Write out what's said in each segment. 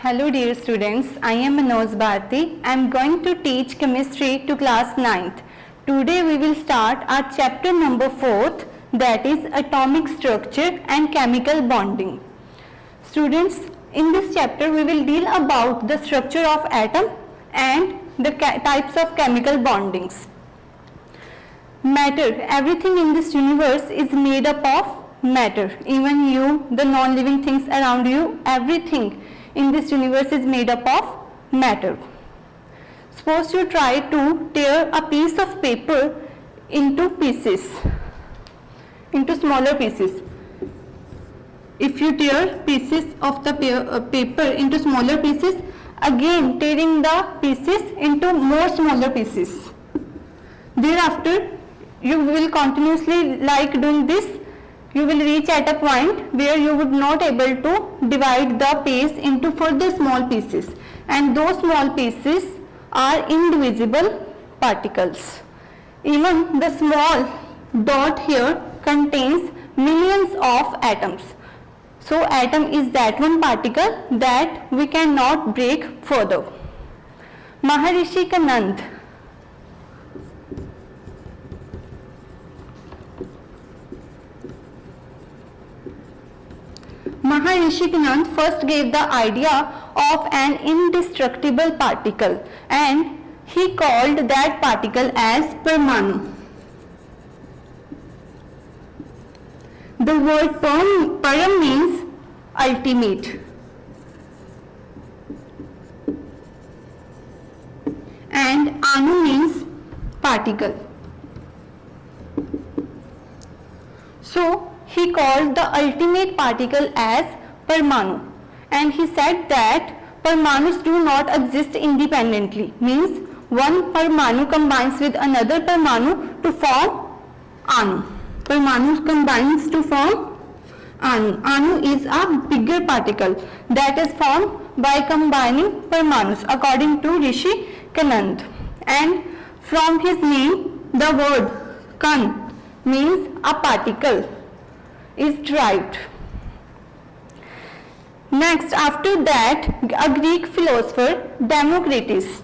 Hello dear students, I am Manoj Bharti. I am going to teach chemistry to class 9th. Today we will start our chapter number 4th, that is atomic structure and chemical bonding. Students, in this chapter we will deal about the structure of atom and the types of chemical bondings. Matter, everything in this universe is made up of matter. Even you, the non-living things around you, everything in this universe is made up of matter. Suppose you try to tear a piece of paper into pieces, into smaller pieces. If you tear pieces of the paper into smaller pieces, again tearing the pieces into more smaller pieces. Thereafter, you will continuously like doing this. You will reach at a point where you would not able to divide the piece into further small pieces, and those small pieces are indivisible particles. Even the small dot here contains millions of atoms. So atom is that one particle that we cannot break further. Maharishi Kanand first gave the idea of an indestructible particle, and he called that particle as Parmanu. The word param means ultimate, and anu means particle. So he called the ultimate particle as Parmanu, and he said that Parmanus do not exist independently, means one Parmanu combines with another Parmanu to form Anu. Parmanu combines to form Anu. Anu is a bigger particle that is formed by combining Parmanus, according to Rishi Kanand. And from his name, the word Kan means a particle is derived. Next, after that, a Greek philosopher, Democritus.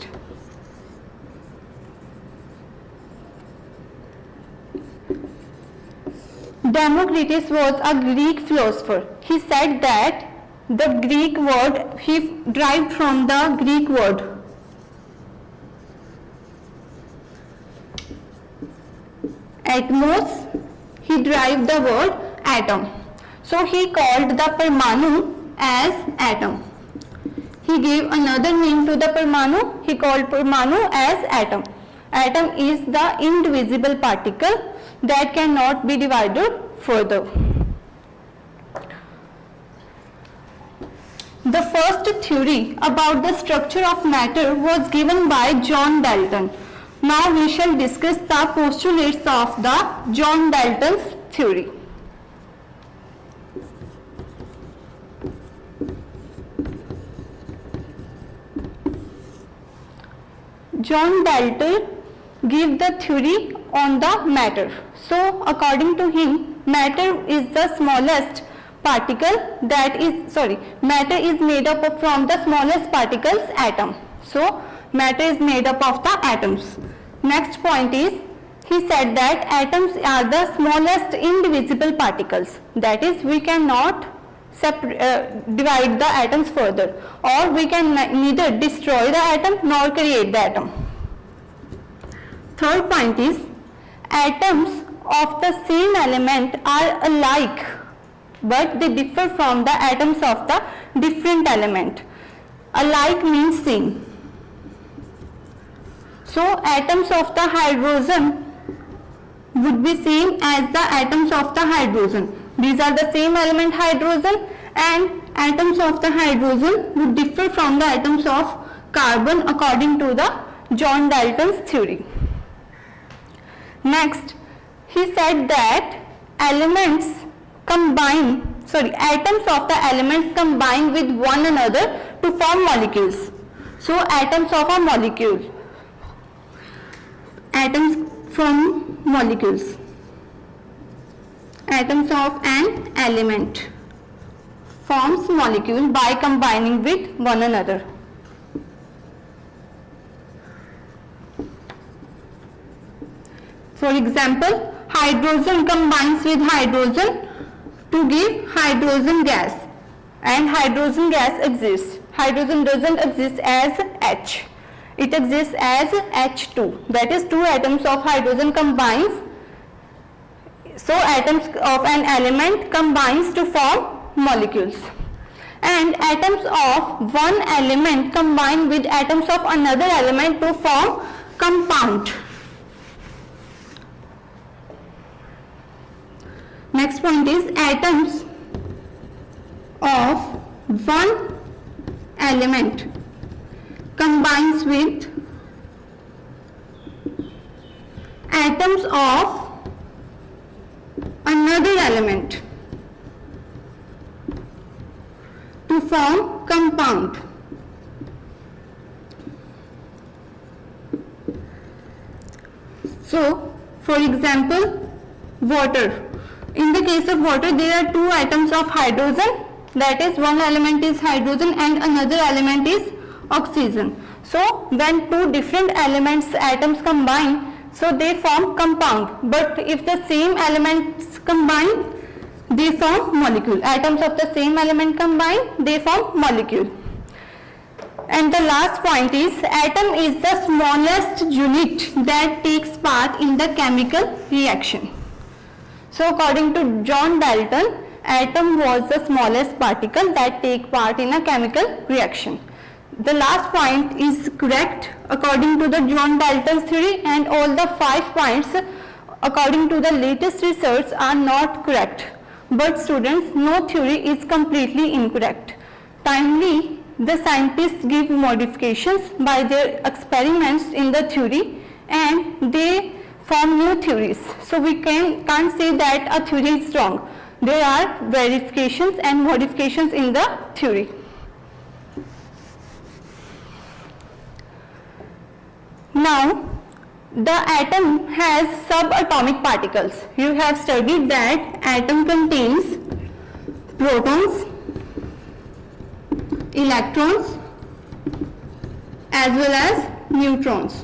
Democritus was a Greek philosopher. He said that the Greek word, he derived from the Greek word atmos, he derived the word atom. So he called the Parmanu as atom. He gave another name to the Parmanu. He called Parmanu as atom. Atom is the indivisible particle that cannot be divided further. The first theory about the structure of matter was given by John Dalton. Now we shall discuss the postulates of the John Dalton's theory. John Dalton gave the theory on the matter. So according to him, matter is the smallest particle matter is made up from the smallest particles, atom. So matter is made up of the atoms. Next point is, he said that atoms are the smallest indivisible particles. That is, we cannot divide the atoms further, or we can neither destroy the atom nor create the atom. Third point is, atoms of the same element are alike, but they differ from the atoms of the different element. Alike means same. So atoms of the hydrogen would be same as the atoms of the hydrogen. These are the same element hydrogen, and atoms of the hydrogen would differ from the atoms of carbon according to the John Dalton's theory. Next, he said that atoms of the elements combine with one another to form molecules. So atoms of a molecule, atoms from molecules, atoms of an element forms molecule by combining with one another. For example, hydrogen combines with hydrogen to give hydrogen gas, and hydrogen gas exists. Hydrogen doesn't exist as H. It exists as H2. That is, two atoms of hydrogen combines. So atoms of an element combines to form molecules, and atoms of one element combine with atoms of another element to form compound. Next point is atoms of one element combines with atoms of another element to form compound. So, for example, water. In the case of water, there are two atoms of hydrogen, that is, one element is hydrogen and another element is oxygen. So, when two different atoms combine, so they form compound. But if the same elements combine, they form molecule. Atoms of the same element combine, they form molecule. And the last point is atom is the smallest unit that takes part in the chemical reaction. So according to John Dalton, atom was the smallest particle that take part in a chemical reaction. The last point is correct according to the John Dalton's theory, and all the 5 points according to the latest research are not correct. But students, no theory is completely incorrect. Timely, the scientists give modifications by their experiments in the theory, and they form new theories. So we can't say that a theory is wrong. There are verifications and modifications in the theory. Now, the atom has subatomic particles. You have studied that atom contains protons, electrons as well as neutrons.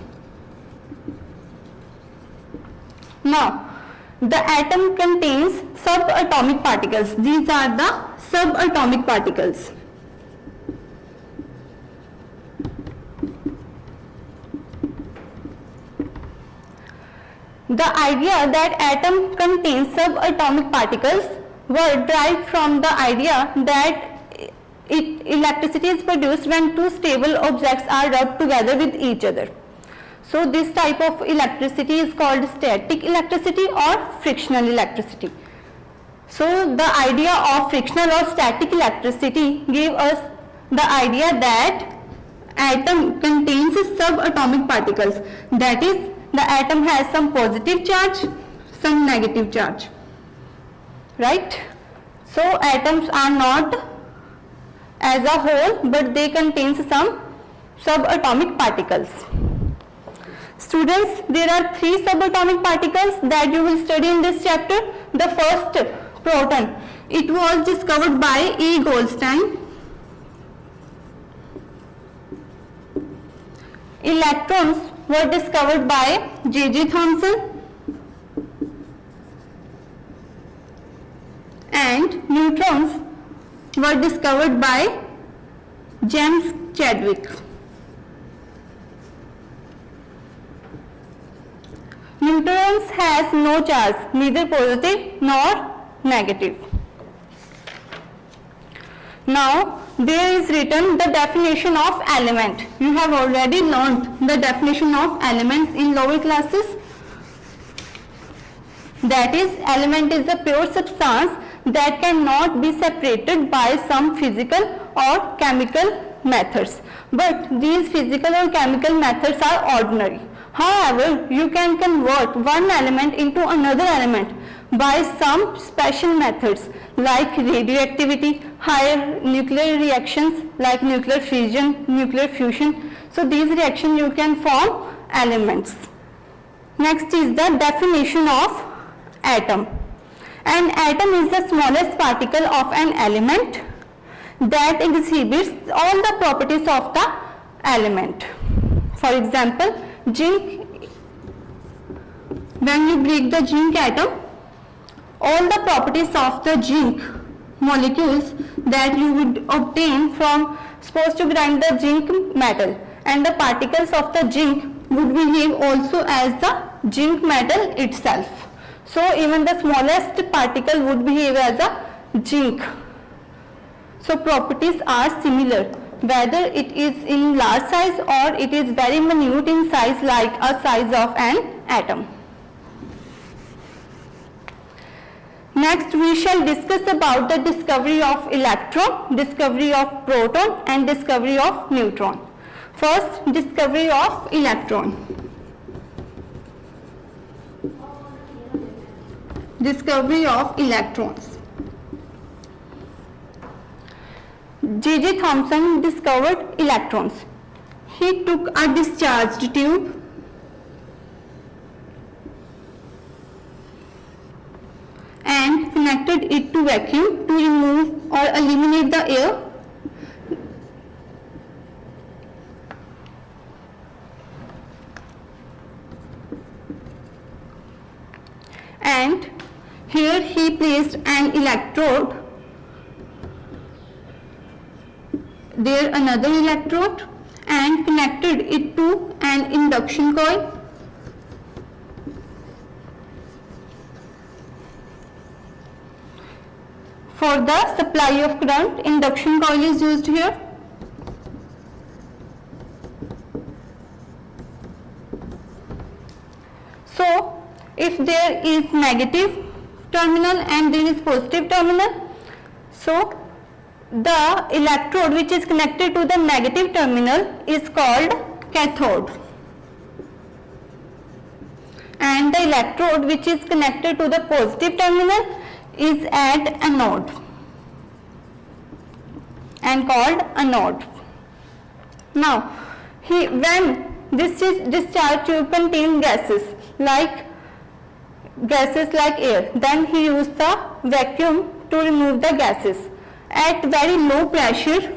Now, the atom contains subatomic particles. These are the subatomic particles. The idea that atom contains subatomic particles were derived from the idea that electricity is produced when two stable objects are rubbed together with each other. So this type of electricity is called static electricity or frictional electricity. So the idea of frictional or static electricity gave us the idea that atom contains subatomic particles. That is, the atom has some positive charge, some negative charge, right? So atoms are not as a whole, but they contain some subatomic particles. Students, there are 3 subatomic particles that you will study in this chapter. The first, proton. It was discovered by E. Goldstein. Electrons were discovered by J.J. Thomson. And neutrons were discovered by James Chadwick. Neutrons has no charge, neither positive nor negative. Now, there is written the definition of element. You have already learned the definition of elements in lower classes. That is, element is a pure substance that cannot be separated by some physical or chemical methods. But these physical or chemical methods are ordinary. However, you can convert one element into another element by some special methods like radioactivity, higher nuclear reactions like nuclear fission, nuclear fusion. So these reactions you can form elements. Next is the definition of atom. An atom is the smallest particle of an element. that exhibits all the properties of the element. For example, zinc, when you break the zinc atom, all the properties of the zinc molecules that you would obtain from, supposed to grind the zinc metal, and the particles of the zinc would behave also as the zinc metal itself. So even the smallest particle would behave as a zinc. So properties are similar, whether it is in large size or it is very minute in size, like a size of an atom. Next we shall discuss about the discovery of electron, discovery of proton and discovery of neutron. First, discovery of electron. Discovery of electrons. J.J. Thomson discovered electrons. He took a discharged tube and connected it to vacuum to remove or eliminate the air. And here he placed an electrode, there another electrode, and connected it to an induction coil. For the supply of current, induction coil is used here. So, if there is negative terminal and there is positive terminal, so the electrode which is connected to the negative terminal is called cathode, and the electrode which is connected to the positive terminal is at anode and called anode. Now, when this is discharged tube contain gases like air, then he used the vacuum to remove the gases. At very low pressure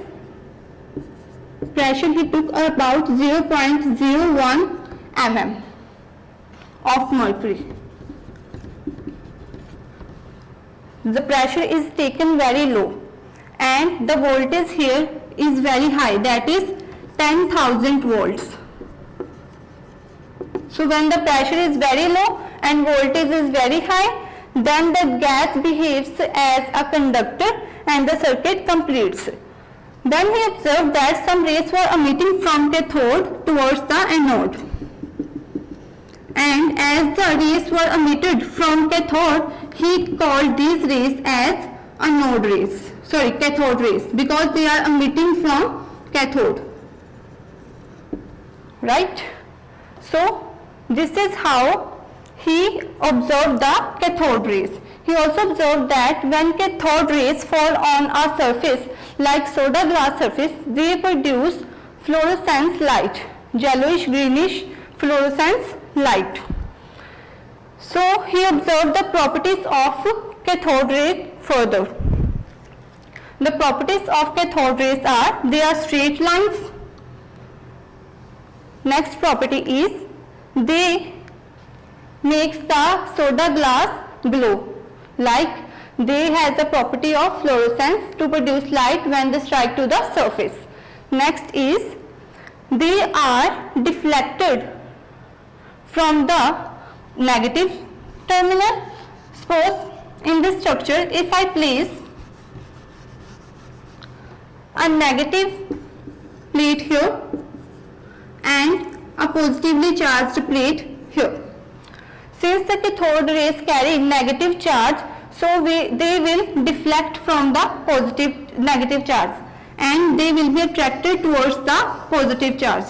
he took about 0.01 mm of mercury. The pressure is taken very low and the voltage here is very high, that is 10,000 volts. So when the pressure is very low and voltage is very high, then the gas behaves as a conductor and the circuit completes. Then he observed that some rays were emitting from cathode towards the anode, and as the rays were emitted from cathode, he called these rays as cathode rays, because they are emitting from cathode, right? So this is how he observed the cathode rays. He also observed that when cathode rays fall on a surface like soda glass surface, they produce fluorescence light, yellowish greenish fluorescence light. So he observed the properties of cathode ray further. The properties of cathode rays are, they are straight lines. Next property is, they makes the soda glass glow, like they has the property of fluorescence to produce light when they strike to the surface. Next is, they are deflected from the negative terminal. Suppose in this structure, if I place a negative plate here and a positively charged plate here. Since the cathode rays carry negative charge, so they will deflect from the negative charge and they will be attracted towards the positive charge.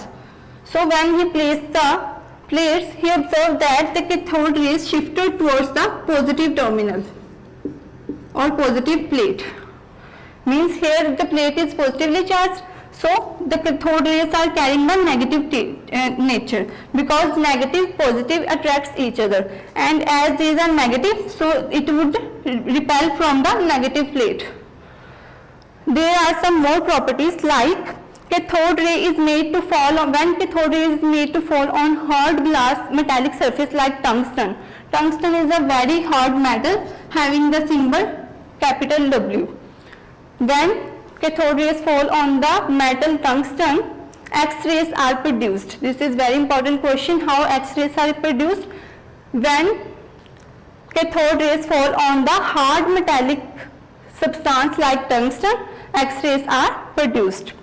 So when he placed the plates, he observed that the cathode rays shifted towards the positive terminal or positive plate. Means here the plate is positively charged, so the cathode rays are carrying the negative nature, because negative positive attracts each other, and as these are negative, so it would repel from the negative plate. There are some more properties like cathode ray is made to fall on, when cathode ray is made to fall on hard glass metallic surface like tungsten. Tungsten is a very hard metal having the symbol capital W. When cathode rays fall on the metal tungsten, X-rays are produced. This is very important question, how X-rays are produced. When cathode rays fall on the hard metallic substance like tungsten, X-rays are produced.